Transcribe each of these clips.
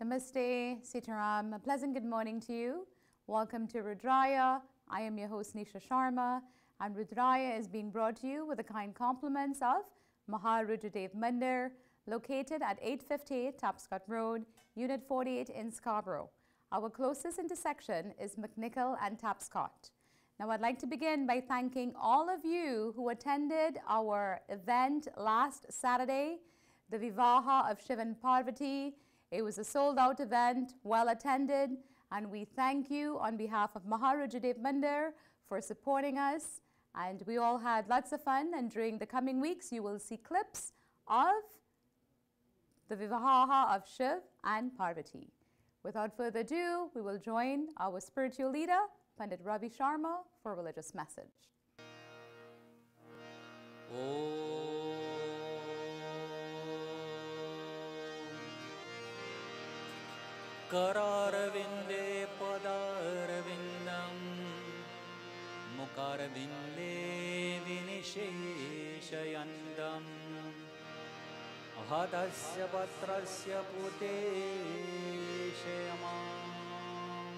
Namaste, Sitaram. A pleasant good morning to you. Welcome to Rudraayaa. I am your host Nisha Sharma, and Rudraayaa is being brought to you with the kind compliments of Rudraayaa Mandir, located at 858 Tapscott Road, Unit 48 in Scarborough. Our closest intersection is McNichol and Tapscott. Now, I'd like to begin by thanking all of you who attended our event last Saturday, the Vivaha of Shiv and Parvati. It was a sold-out event, well attended, and we thank you on behalf of Rudraayaa Mandir for supporting us. And we all had lots of fun, and during the coming weeks, you will see clips of the Vivaha of Shiv and Parvati. Without further ado, we will join our spiritual leader, Pandit Ravi Sharma, for a religious message. Kararvinde padarvindam Mukarvinde vinisheshayandam Hadasya patrasya puteshayamam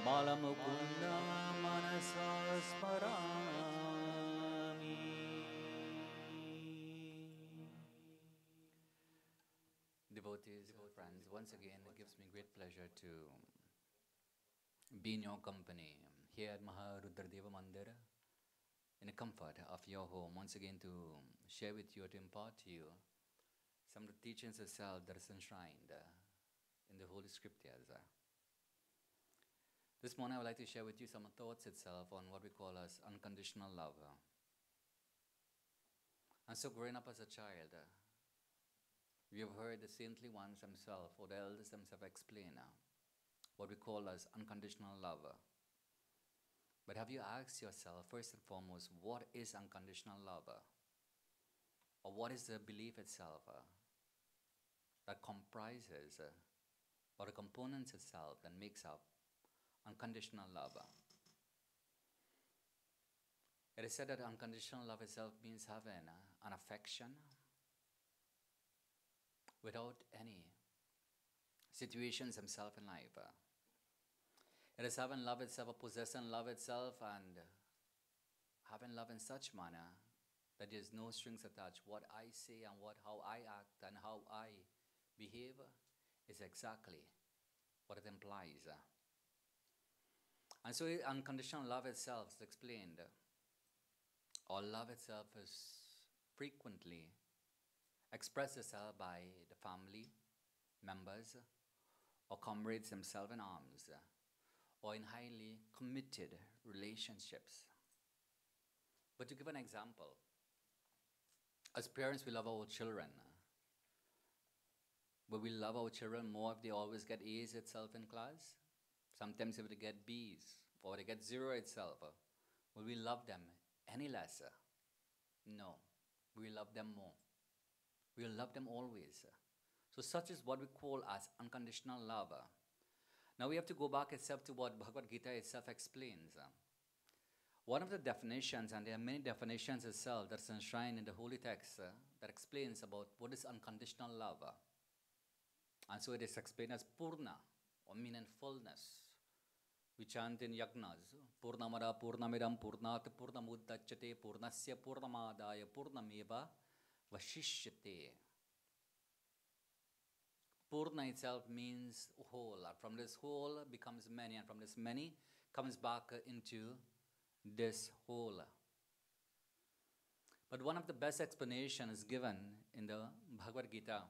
Malamukunda manasa smarami. Devotees, friends, once again it gives me great pleasure to be in your company here at Rudraayaa Mandir in the comfort of your home, once again to share with you, to impart to you some of the teachings itself that is enshrined in the Holy Scriptures. This morning I would like to share with you some thoughts itself on what we call as unconditional love. And so growing up as a child, we have heard the saintly ones themselves or the elders themselves explain what we call as unconditional love. But have you asked yourself, first and foremost, what is unconditional love? Or what is the belief itself that comprises or the components itself that makes up unconditional love? It is said that unconditional love itself means having an affection without any situations themselves in life. It is having love itself, or possessing love itself, and having love in such manner that there is no strings attached. What I say and how I act and how I behave is exactly what it implies. And so unconditional love itself is explained, or love itself is frequently expressed itself by the family members or comrades themselves in arms, or in highly committed relationships. But to give an example, as parents we love our children, but we love our children more if they always get A's itself in class. Sometimes if they get B's or they get 0 itself, will we love them any lesser? No, we love them more. We will love them always. So such is what we call as unconditional love. Now we have to go back itself to what Bhagavad Gita itself explains. One of the definitions, and there are many definitions itself that's enshrined in the holy text that explains about what is unconditional love. And so it is explained as Purna, or meaning fullness. We chant in yagnas, Purnamada Purnamidam Purnat Purnamuddachyate Purnasya Purnamadaya Purnameva Vashishyate. Purna itself means whole. From this whole becomes many, and from this many comes back into this whole. But one of the best explanations is given in the Bhagavad Gita.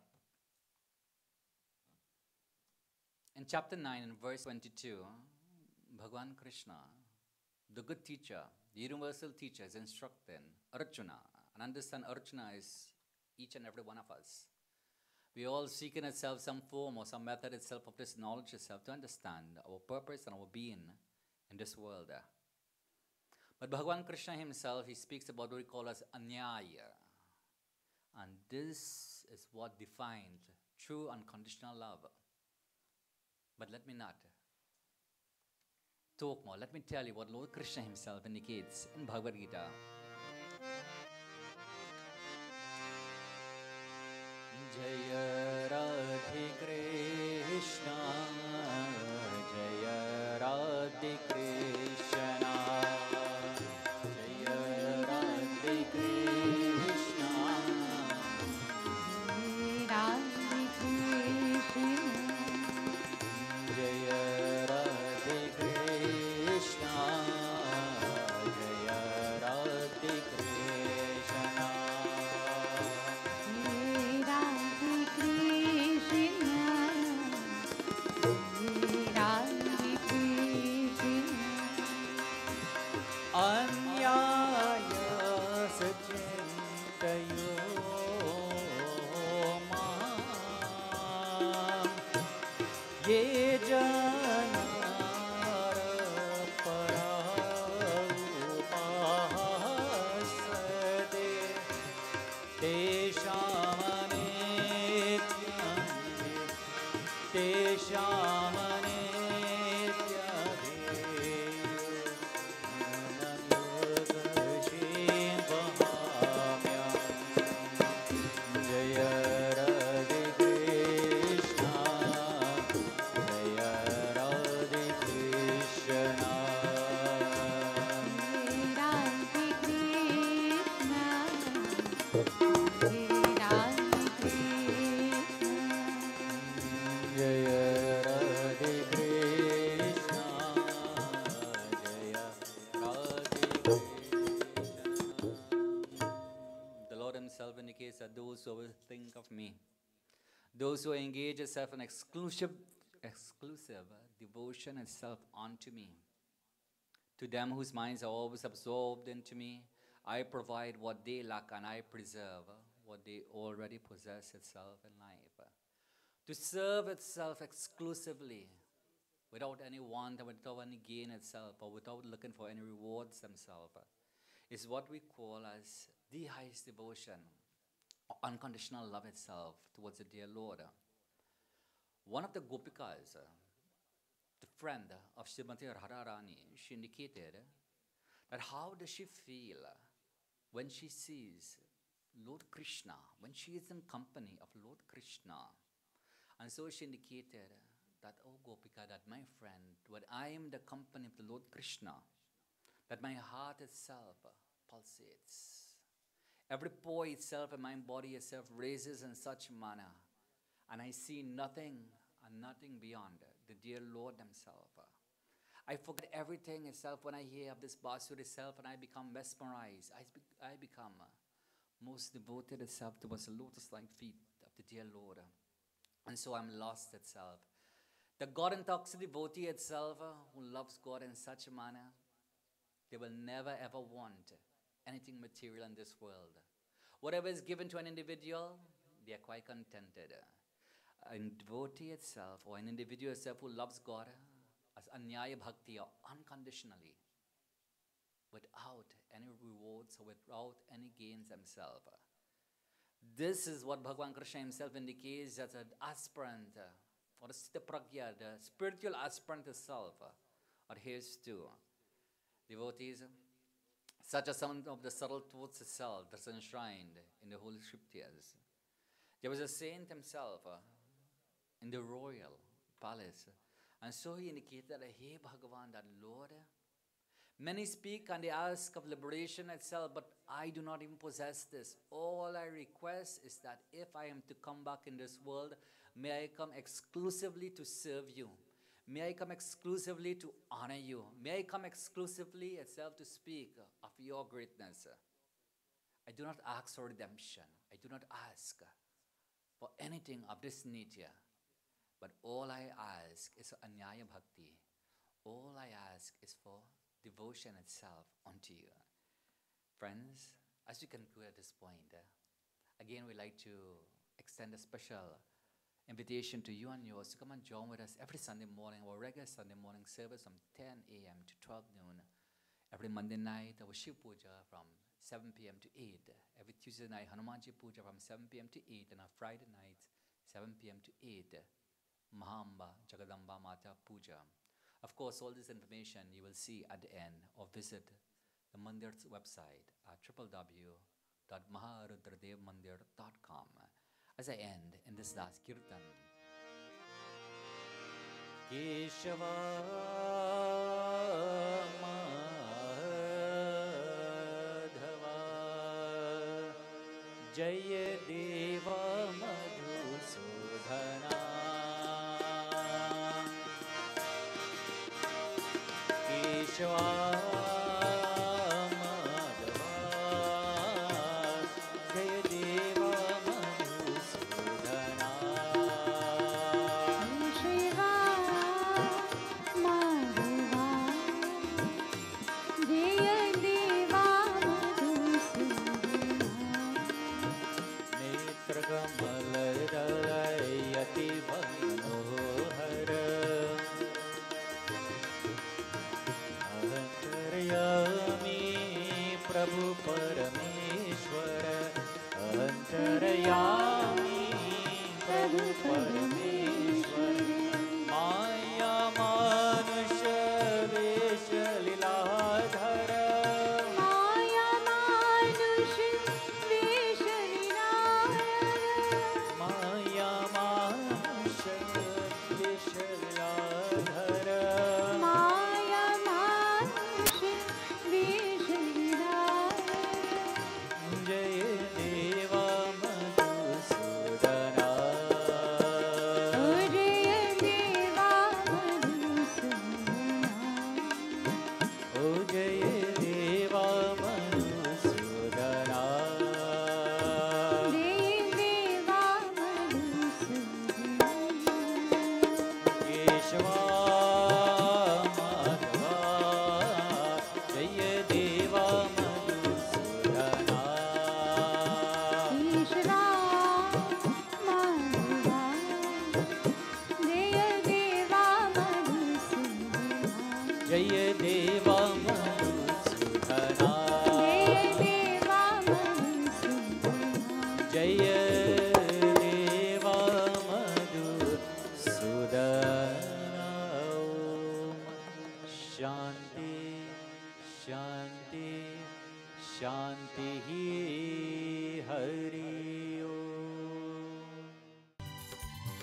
In chapter 9 and verse 22, Bhagavan Krishna, the good teacher, the universal teacher, is instructing Arjuna. And understand Arjuna is each and every one of us. We all seek in itself some form or some method itself of this knowledge itself to understand our purpose and our being in this world. But Bhagavan Krishna himself, he speaks about what we call as anyaya. And this is what defines true unconditional love. But let me not talk more. Let me tell you what Lord Krishna himself indicates in Bhagavad Gita. Jaya Radhe Krishna, Jaya Radhe Krishna, Jaya Radhe Krishna, Radhe Krishna, Jaya Radhe Krishna, Jaya Radhe Krishna. Anyaya sachintayo mam ye janar parupasade teshamane indicates that those who will think of me, those who engage itself in exclusive devotion itself unto me, to them whose minds are always absorbed into me, I provide what they lack and I preserve what they already possess itself in life. To serve itself exclusively, without any want and without any gain itself, or without looking for any rewards themselves, is what we call as the highest devotion, or unconditional love itself towards the dear Lord. One of the Gopikas, the friend of Srimati Radharani, she indicated that how does she feel when she sees Lord Krishna, when she is in company of Lord Krishna. And so she indicated that, oh Gopika, that my friend, when I am in the company of the Lord Krishna, that my heart itself pulsates. Every pore itself and my body itself raises in such manner, and I see nothing and nothing beyond the dear Lord himself. I forget everything itself when I hear of this Basur itself, and I become mesmerized. I become most devoted itself towards the lotus-like feet of the dear Lord. And so I'm lost itself. The God-intoxicated devotee itself, who loves God in such a manner, they will never ever want anything material in this world. Whatever is given to an individual, they are quite contented. A devotee itself, or an individual itself who loves God as anyaya bhakti, or unconditionally, without any rewards or without any gains himself. This is what Bhagavan Krishna himself indicates as an aspirant, or the Siddha Pragya, the spiritual aspirant itself, adheres to. Devotees, such as some of the subtle thoughts itself that's enshrined in the holy scriptures. There was a saint himself in the royal palace, and so he indicated that, hey Bhagavan, that Lord, many speak and they ask of liberation itself, but I do not even possess this. All I request is that if I am to come back in this world, may I come exclusively to serve you. May I come exclusively to honor you. May I come exclusively itself to speak of your greatness. I do not ask for redemption. I do not ask for anything of this nature. But all I ask is for Anyaya Bhakti. All I ask is for devotion itself unto you. Friends, as we conclude at this point, again we'd like to extend a special invitation to you and yours to come and join with us every Sunday morning, our regular Sunday morning service from 10 a.m. to 12 noon. Every Monday night, our Shiv Puja from 7 p.m. to 8. Every Tuesday night, Hanumanji Puja from 7 p.m. to 8. And on Friday nights, 7 p.m. to 8. Mahamba Jagadamba Mata Puja. Of course, all this information you will see at the end, or visit the Mandir's website at www.maharudradevmandir.com. As I end in this last kirtan, Keshava Madhava Jaya Deva Madhusudhana Keshava Prabhu Parameshwar Antarayami Prabhu Parameshwar Maya Manusha Vesha Liladhara Maya Manusha Vesha Liladhara Maya Manusha Vesha Liladhara Maya Manusha Vesha Jaya Deva Madhusudana Jaya Deva Madhusudana Jaya Deva Madhusudana Jaya Deva Madhusudana Keshava Madhava Jaya Deva Madhusudana Jaya Deva Madhusudana Jaya Deva Madhusudana Shanti Shanti Shanti Hari Om.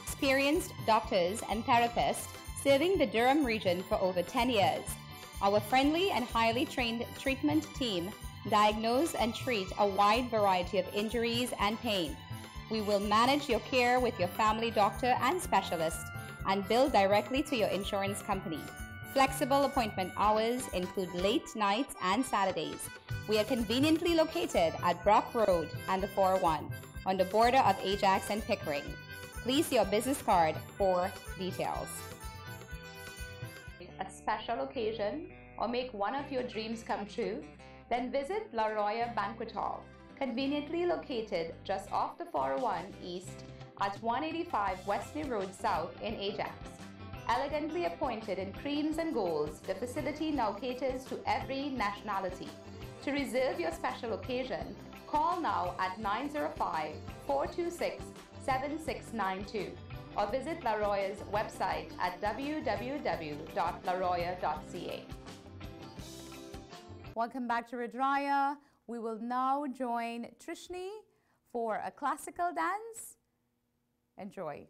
Experienced doctors and therapists serving the Durham region for over 10 years. Our friendly and highly trained treatment team diagnose and treat a wide variety of injuries and pain. We will manage your care with your family doctor and specialist and bill directly to your insurance company. Flexible appointment hours include late nights and Saturdays. We are conveniently located at Brock Road and the 401 on the border of Ajax and Pickering. Please see your business card for details. A special occasion or make one of your dreams come true? Then visit La Roya Banquet Hall, conveniently located just off the 401 East at 185 Wesley Road South in Ajax. Elegantly appointed in creams and golds, the facility now caters to every nationality. To reserve your special occasion, call now at 905-426-7692 or visit La Roya's website at www.laroya.ca. Welcome back to Rudraayaa. We will now join Trishni for a classical dance. Enjoy.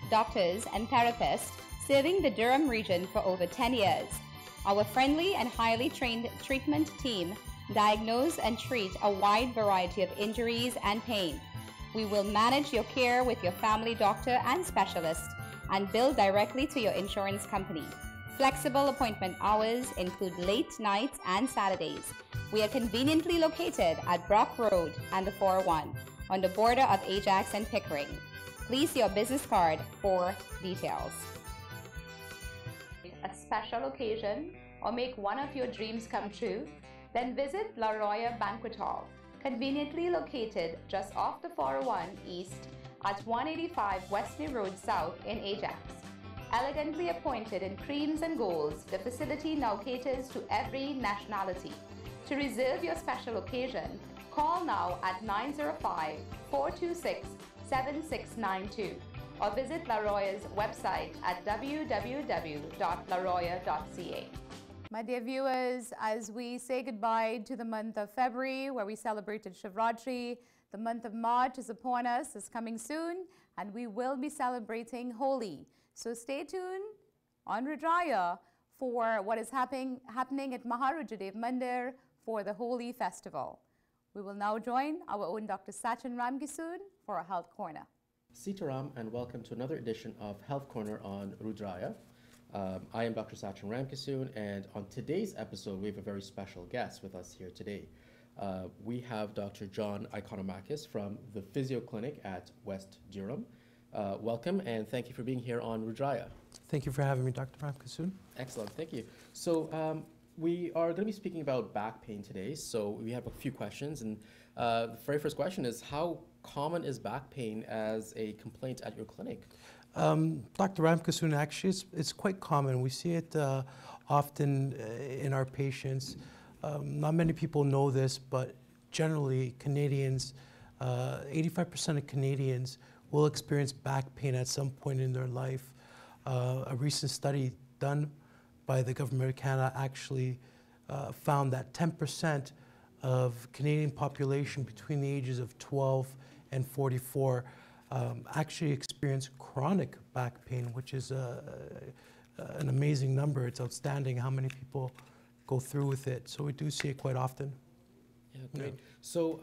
doctors, and therapists serving the Durham region for over 10 years. Our friendly and highly trained treatment team diagnose and treat a wide variety of injuries and pain. We will manage your care with your family doctor and specialist and bill directly to your insurance company. Flexible appointment hours include late nights and Saturdays. We are conveniently located at Brock Road and the 401 on the border of Ajax and Pickering. Please see your business card for details. A special occasion or make one of your dreams come true? Then visit Rudraayaa Banquet Hall, conveniently located just off the 401 East at 185 Wesley Road South in Ajax. Elegantly appointed in creams and golds, the facility now caters to every nationality. To reserve your special occasion, call now at 905-426-7692 or visit Rudraayaa's website at www.rudraayaa.ca. My dear viewers, as we say goodbye to the month of February, where we celebrated Shivratri, the month of March is upon us, is coming soon, and we will be celebrating Holi. So stay tuned on Rudraayaa for what is happening at Maharudradev Mandir for the Holi festival. We will now join our own Dr. Sachin Ramkisoon for a Health Corner. Sitaram, and welcome to another edition of Health Corner on Rudraayaa. I am Dr. Sachin Ramkisoon, and on today's episode, we have a very special guest with us here today. We have Dr. John Ikonomakis from the Physio Clinic at West Durham. Welcome, and thank you for being here on Rudraayaa. Thank you for having me, Dr. Ramkisoon. Excellent, thank you. So we are going to be speaking about back pain today, so we have a few questions, and the very first question is, how common is back pain as a complaint at your clinic? Dr. Ramkisoon, actually, it's quite common. We see it often in our patients. Not many people know this, but generally Canadians, 85% of Canadians will experience back pain at some point in their life. A recent study done by the Government of Canada actually found that 10% of Canadian population between the ages of 12 and 44 actually experience chronic back pain, which is an amazing number. It's outstanding how many people go through with it. So we do see it quite often. Yeah, great. Yeah. So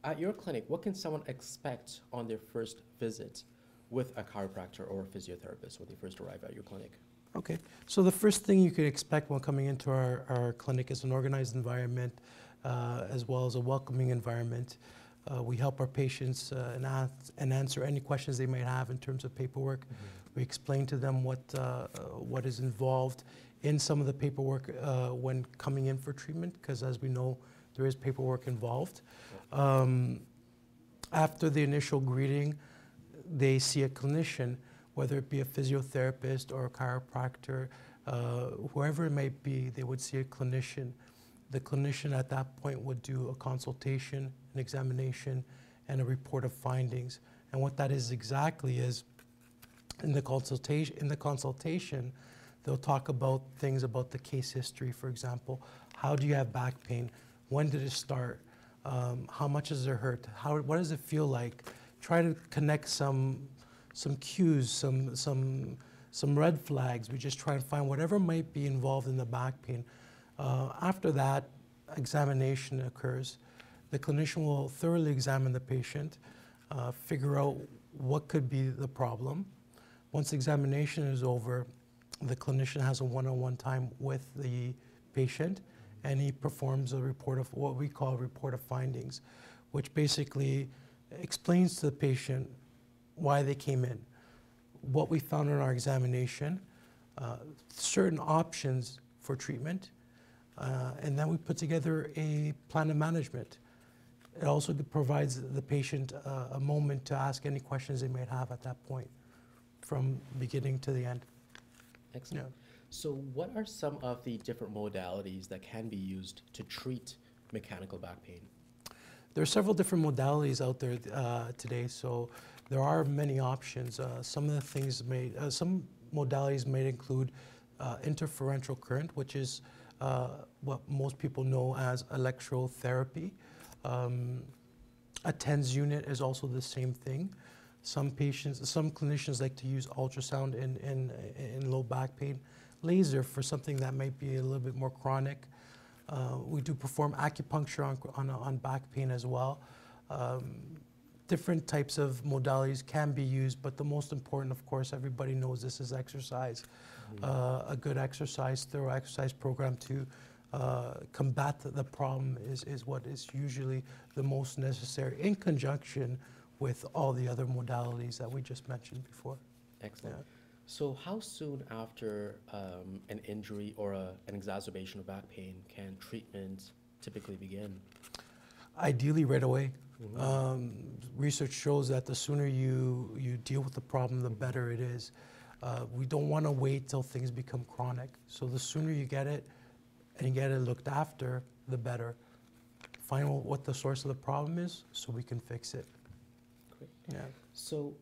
at your clinic, what can someone expect on their first visit with a chiropractor or a physiotherapist when they first arrive at your clinic? Okay, so the first thing you could expect when coming into our clinic is an organized environment, as well as a welcoming environment. We help our patients and answer any questions they might have in terms of paperwork. Mm-hmm. We explain to them what is involved in some of the paperwork when coming in for treatment, because as we know, there is paperwork involved. After the initial greeting, they see a clinician, whether it be a physiotherapist or a chiropractor, whoever it might be, they would see a clinician. The clinician at that point would do a consultation, an examination, and a report of findings. And what that is exactly is, in the consultation, they'll talk about things about the case history, for example. How do you have back pain? When did it start? How much does it hurt? What does it feel like? Try to connect some cues, some red flags. We just try and find whatever might be involved in the back pain. After that, examination occurs. The clinician will thoroughly examine the patient, figure out what could be the problem. Once the examination is over, the clinician has a one-on-one time with the patient, and he performs a report of what we call a report of findings, which basically explains to the patient why they came in, what we found in our examination, certain options for treatment, and then we put together a plan of management. It also provides the patient a moment to ask any questions they might have at that point, from beginning to the end. Excellent. Yeah. So what are some of the different modalities that can be used to treat mechanical back pain? There are several different modalities out there today, so there are many options. Some modalities may include interferential current, which is what most people know as electrotherapy. A TENS unit is also the same thing. Some clinicians like to use ultrasound in low back pain, laser for something that might be a little bit more chronic. We do perform acupuncture on back pain as well. Different types of modalities can be used, but the most important, of course, everybody knows this is exercise. A good exercise, thorough exercise program to combat the problem is what is usually the most necessary in conjunction with all the other modalities that we just mentioned before. Excellent. Yeah. So how soon after an injury or an exacerbation of back pain can treatment typically begin? Ideally right away. Research shows that the sooner you deal with the problem, the better it is. We don't want to wait till things become chronic. So the sooner you get it and you get it looked after, the better. Find out what the source of the problem is so we can fix it. Great. Yeah. So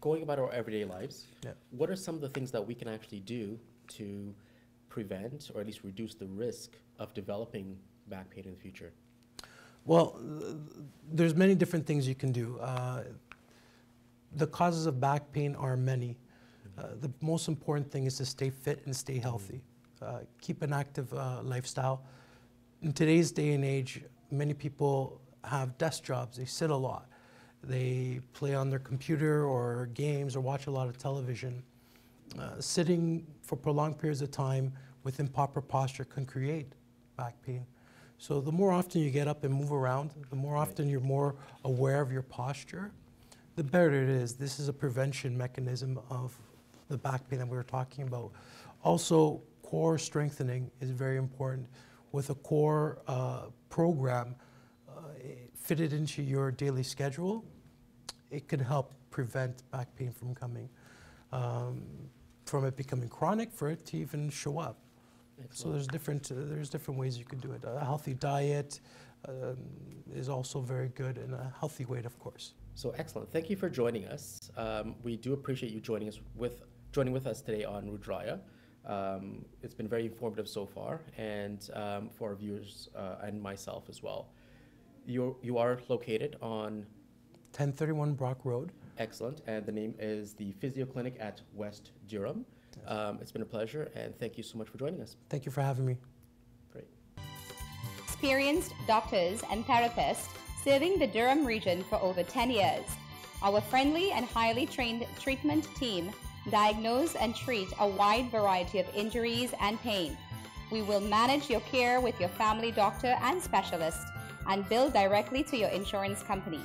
going about our everyday lives, Yeah. what are some of the things that we can actually do to prevent or at least reduce the risk of developing back pain in the future? Well, there's many different things you can do. The causes of back pain are many. The most important thing is to stay fit and stay healthy. Keep an active lifestyle. In today's day and age, many people have desk jobs. They sit a lot. They play on their computer or games or watch a lot of television. Sitting for prolonged periods of time with improper posture can create back pain. So the more often you get up and move around, the more often you're more aware of your posture, the better it is. This is a prevention mechanism of the back pain that we were talking about. Also, core strengthening is very important. With a core program fitted into your daily schedule, it can help prevent back pain from coming, from it becoming chronic, for it to even show up. So there's different ways you can do it. A healthy diet is also very good, and a healthy weight, of course. So excellent. Thank you for joining us. We do appreciate you joining with us today on Rudraayaa. It's been very informative so far, and for our viewers and myself as well. You are located on 1031 Brock Road. Excellent. And the name is the Physio Clinic at West Durham. It's been a pleasure, and thank you so much for joining us. Thank you for having me. Great. Experienced doctors and therapists serving the Durham region for over 10 years. Our friendly and highly trained treatment team diagnose and treat a wide variety of injuries and pain. We will manage your care with your family doctor and specialist and bill directly to your insurance company.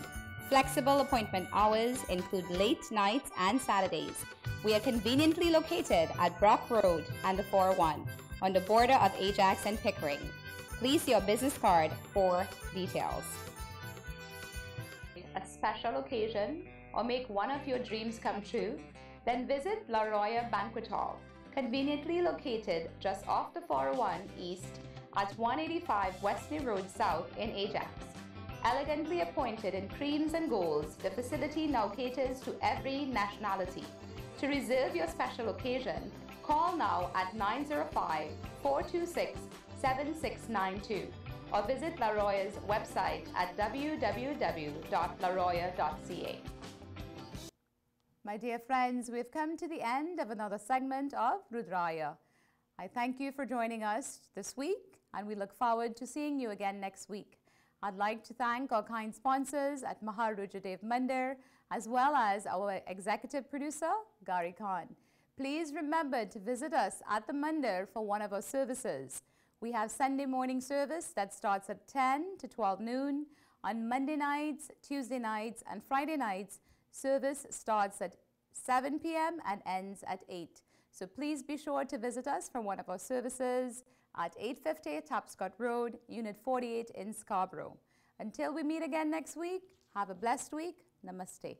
Flexible appointment hours include late nights and Saturdays. We are conveniently located at Brock Road and the 401 on the border of Ajax and Pickering. Please see your business card for details. A special occasion or make one of your dreams come true? Then visit Rudraayaa Banquet Hall, conveniently located just off the 401 East at 185 Wesley Road South in Ajax. Elegantly appointed in creams and golds, the facility now caters to every nationality. To reserve your special occasion, call now at 905-426-7692 or visit Rudraayaa's website at www.rudraayaa.ca. My dear friends, we've come to the end of another segment of Rudraayaa. I thank you for joining us this week, and we look forward to seeing you again next week. I'd like to thank our kind sponsors at Mahar Rudraayaa Mandir, as well as our executive producer, Gari Khan. Please remember to visit us at the Mandir for one of our services. We have Sunday morning service that starts at 10 to 12 noon. On Monday nights, Tuesday nights, and Friday nights, service starts at 7 p.m. and ends at 8. So please be sure to visit us for one of our services at 850 Tapscott Road, Unit 48 in Scarborough. Until we meet again next week, have a blessed week. Namaste.